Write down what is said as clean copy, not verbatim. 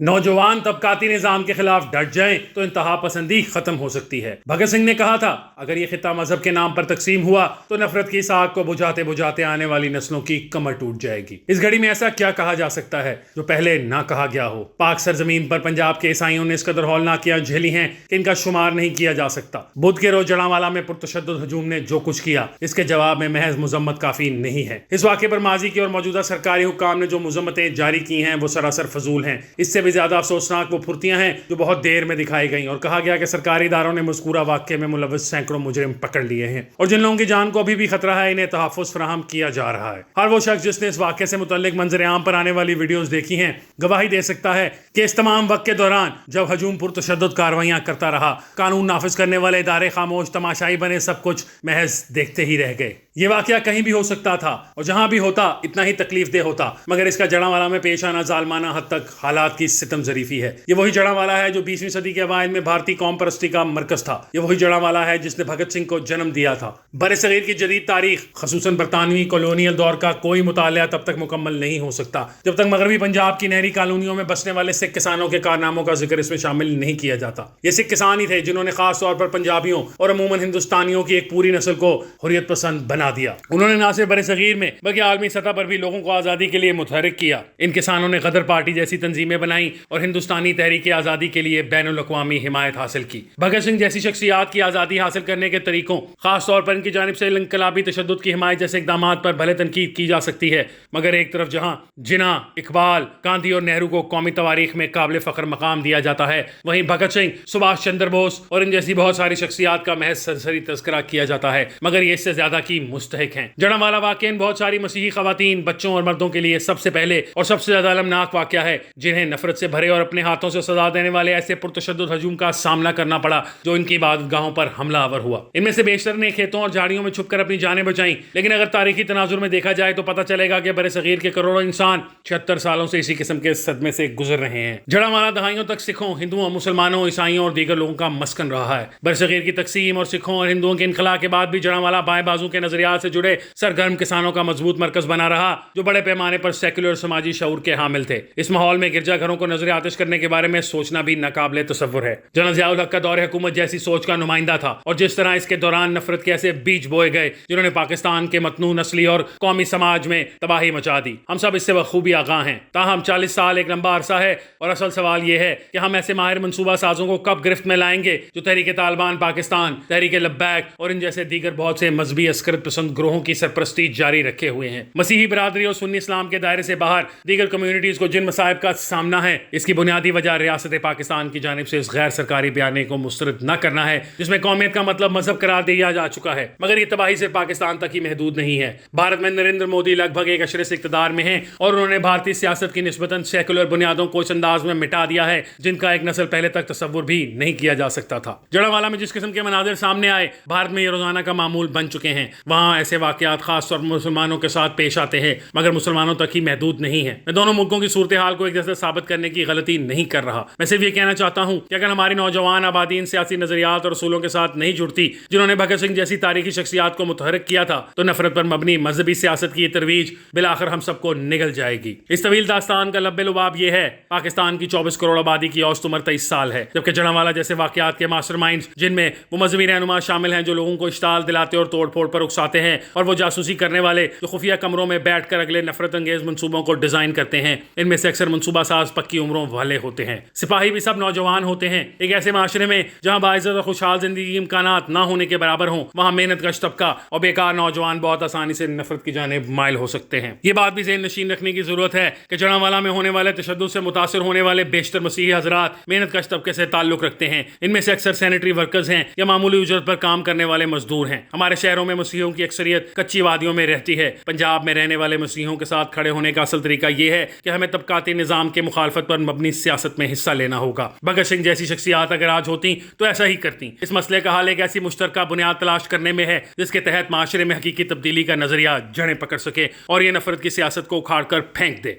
نوجوان طبقاتی نظام کے خلاف ڈٹ جائیں تو انتہا پسندی ختم ہو سکتی ہے۔ بھگت سنگھ نے کہا تھا، اگر یہ خطہ مذہب کے نام پر تقسیم ہوا تو نفرت کی اس آگ کو بجھاتے بجھاتے آنے والی نسلوں کی کمر ٹوٹ جائے گی۔ اس گھڑی میں ایسا کیا کہا جا سکتا ہے جو پہلے نہ کہا گیا ہو؟ پاک سرزمین پر پنجاب کے عیسائیوں نے اس قدر ہولناکیاں جھیلی ہیں کہ ان کا شمار نہیں کیا جا سکتا۔ بدھ کے روز جڑانوالہ میں پرتشدد ہجوم نے جو کچھ کیا، اس کے جواب میں محض مذمت کافی نہیں ہے۔ اس واقعے پر ماضی کی اور موجودہ سرکاری حکام نے جو مذمتیں جاری کی ہیں وہ سراسر فضول ہیں۔ اس سے بھی زیادہ افسوسناک وہ پھرتیاں ہیں جو بہت دیر میں دکھائی گئیں اور کہا گیا کہ سرکاری اداروں نے مذکورہ واقعے میں ملوث سینکڑوں مجرم پکڑ لیے ہیں اور جن لوگوں کی جان کو ابھی بھی خطرہ ہے انہیں تحفظ فراہم کیا جا رہا ہے۔ ہر وہ شخص جس نے اس واقعے سے متعلق منظر عام پر آنے والی ویڈیوز دیکھی ہیں گواہی دے سکتا ہے کہ اس تمام وقت کے دوران جب ہجوم پرتشدد کارروائیاں کرتا رہا، قانون نافذ کرنے والے ادارے خاموش تماشائی بنے، سب کچھ محض دیکھتے ہی رہ گئے۔ یہ واقعہ کہیں بھی ہو سکتا تھا اور جہاں بھی ہوتا اتنا ہی تکلیف دہ ہوتا، مگر اس کا جڑانوالہ میں پیش آنا ظالمانہ حد تک حالات کی ستم ظریفی ہے۔ یہ وہی جڑانوالہ ہے جو 20ویں صدی کے اوائل میں بھارتی قوم پرستی کا مرکز تھا۔ یہ وہی جڑانوالہ ہے جس نے بھگت سنگھ کو جنم دیا تھا۔ برصغیر کی جدید تاریخ، خصوصاً برطانوی کولونیل دور کا کوئی مطالعہ تب تک مکمل نہیں ہو سکتا جب تک مغربی پنجاب کی نہری کالونیوں میں بسنے والے سکھ کسانوں کے کارناموں کا ذکر اس میں شامل نہیں کیا جاتا۔ یہ سکھ کسان ہی تھے جنہوں نے خاص طور پر پنجابیوں اور عموماً ہندوستانیوں کی ایک پوری نسل کو حریت پسند بنا دیا۔ انہوں نے نہ صرف برصغیر میں بلکہ عالمی سطح پر بھی لوگوں کو آزادی کے لیے متحرک کیا۔ ان کسانوں نے غدر پارٹی جیسی تنظیمیں بنائیں اور ہندوستانی تحریک آزادی کے لیے بین الاقوامی حمایت حاصل کی۔ بھگت سنگھ جیسی شخصیات کی آزادی حاصل کرنے کے طریقوں، خاص طور پر ان کی جانب سے انقلابی تشدد کی حمایت جیسے اقدامات پر بھلے تنقید کی جا سکتی ہے، مگر ایک طرف جہاں جناح، اقبال، گاندھی اور نہرو کو قومی تواریخ میں قابل فخر مقام دیا جاتا ہے، وہیں بھگت سنگھ، سبھاش چندر بوس اور ان جیسی بہت ساری شخصیات کا محض سرسری تذکرہ کیا جاتا ہے، مگر یہ اس سے زیادہ کی مستحق ہیں۔ جڑانوالہ واقعہ بہت ساری مسیحی خواتین، بچوں اور مردوں کے لیے سب سے پہلے اور سب سے زیادہ المناک واقعہ ہے، جنہیں نفرت سے بھرے اور اپنے ہاتھوں سے سزا دینے والے ایسے پرتشدد ہجوم کا سامنا کرنا پڑا جو ان کی عبادت گاہوں پر حملہ آور ہوا۔ ان میں سے بیشتر نے کھیتوں اور جھاڑیوں میں چھپ کر اپنی جانیں بچائیں، لیکن اگر تاریخی تناظر میں دیکھا جائے تو پتہ چلے گا کہ برصغیر کے کروڑوں انسان 76 سالوں سے اسی قسم کے صدمے سے گزر رہے ہیں۔ جڑانوالہ دہائیوں تک سکھوں، ہندوؤں، مسلمانوں، عیسائیوں اور دیگر لوگوں کا مسکن رہا ہے۔ برصغیر کی تقسیم اور سکھوں اور ہندوؤں کے انخلاء کے بعد بھی جڑانوالہ بائیں بازو کے نظریات سے جڑے سرگرم کسانوں کا مضبوط مرکز بنا رہا جو بڑے پیمانے پر سیکولر اور سماجی شعور کے حامل تھے۔ اس ماحول میں گرجا گھروں کو نظر آتش کرنے کے بارے میں سوچنا بھی ناقابل تصور ہے۔ جنرل ضیاء الحق کا دور حکومت جیسی سوچ کا نمائندہ تھا اور جس طرح اس کے دوران نفرت کے ایسے بیج بوئے گئے جنہوں نے پاکستان کے متنوع نسلی اور قومی سماج میں تباہی مچا دی، ہم سب اس سے بخوبی آگاہ ہیں۔ تاہم 40 سال ایک لمبا عرصہ ہے اور اصل سوال یہ ہے کہ ہم ایسے ماہر منصوبہ سازوں کو کب گرفت میں لائیں گے جو تحریک طالبان پاکستان، تحریک لبیک اور ان جیسے دیگر بہت سے مذہبی عسکرت پسند گروہوں کی سرپرستی جاری رکھے ہوئے ہیں۔ مسیحی برادری اور سنی اسلام کے دائرے سے باہر دیگر کمیونٹیز کو جن مصائب کا سامنا ہے، اس کی بنیادی وجہ ریاست پاکستان کی جانب سے اس غیر سرکاری بیانیے کو مسترد نہ کرنا ہے جس میں قومیت کا مطلب مذہب قرار دیا جا چکا ہے۔ مگر یہ تباہی صرف پاکستان تک ہی محدود نہیں ہے۔ بھارت میں نریندر مودی لگ بھگ ایک عشرے سے اقتدار میں ہیں اور انہوں نے بھارتی سیاست کی نسبتاً سیکولر بنیادوں کو اس انداز میں مٹا دیا ہے جن کا ایک نسل پہلے تک تصور بھی نہیں کیا جا سکتا تھا۔ جڑانوالہ میں جس قسم کے مناظر سامنے آئے بھارت میں یہ روزانہ کا معمول بن چکے ہیں۔ وہاں ایسے واقعات خاص طور پر مسلمانوں کے ساتھ پیش آتے ہیں مگر مسلمانوں تک ہی محدود نہیں ہیں۔ میں دونوں ملکوں کی صورتحال کو ایک جیسا ثابت کرنے کی غلطی نہیں کر رہا، میں صرف یہ کہنا چاہتا ہوں کہ اگر ہماری نوجوان آبادی ان سیاسی نظریات اور اصولوں کے ساتھ نہیں جڑتی جنہوں نے بھگت سنگھ جیسی تاریخی شخصیات کو متحرک کیا تھا تو نفرت پر مبنی مذہبی سیاست کی یہ ترویج بالآخر ہم سب کو نگل جائے گی۔ اس طویل داستان کا لب لباب یہ ہے، پاکستان کی 24 کروڑ آبادی کی اوسط عمر 23 سال ہے، جبکہ جڑانوالہ جیسے واقعات کے ماسٹر مائنڈز جن میں وہ مذہبی رہنما شامل ہیں جو لوگوں کو اشتعال دلاتے اور توڑ پھوڑ پر اکساتے ہیں، اور وہ جاسوسی کرنے والے جو خفیہ کمروں میں بیٹھ کر اگلے نفرت انگیز منصوبوں کو ڈیزائن کرتے ہیں، ان میں سے اکثر منصوبہ ساز پکی عمروں والے ہوتے ہیں۔ سپاہی بھی سب نوجوان ہوتے ہیں۔ ایک ایسے معاشرے میں جہاں باعزت اور خوشحال زندگی کے امکانات نہ ہونے کے برابر ہوں، وہاں محنت کش طبقہ اور بیکار نوجوان بہت آسانی سے نفرت کی جانب مائل ہو سکتے ہیں۔ یہ بات بھی ذہن نشین رکھنے کی ضرورت ہے کہ جڑانوالہ میں ہونے والے تشدد سے متاثر ہونے والے بیشتر مسیحی حضرات محنت کش طبقے سے تعلق رکھتے ہیں۔ ان میں سے اکثر سینیٹری ورکرز ہیں یا معمولی اجرت پر کام کرنے والے مزدور ہیں۔ ہمارے شہروں میں مسیحیوں کی اکثریت کچی وادیوں میں رہتی ہے۔ پنجاب میں رہنے والے مسیحیوں کے ساتھ کھڑے ہونے کا اصل طریقہ یہ ہے کہ ہمیں طبقاتی نظام کے مخالفت پر مبنی سیاست میں حصہ لینا ہوگا۔ بھگت سنگھ جیسی شخصیات اگر آج ہوتی تو ایسا ہی کرتی۔ اس مسئلے کا حل ایک ایسی مشترکہ بنیاد تلاش کرنے میں ہے جس کے تحت معاشرے میں حقیقی تبدیلی کا نظریہ جڑیں پکڑ سکے اور یہ نفرت کی سیاست کو اکھاڑ کر پھینک دے۔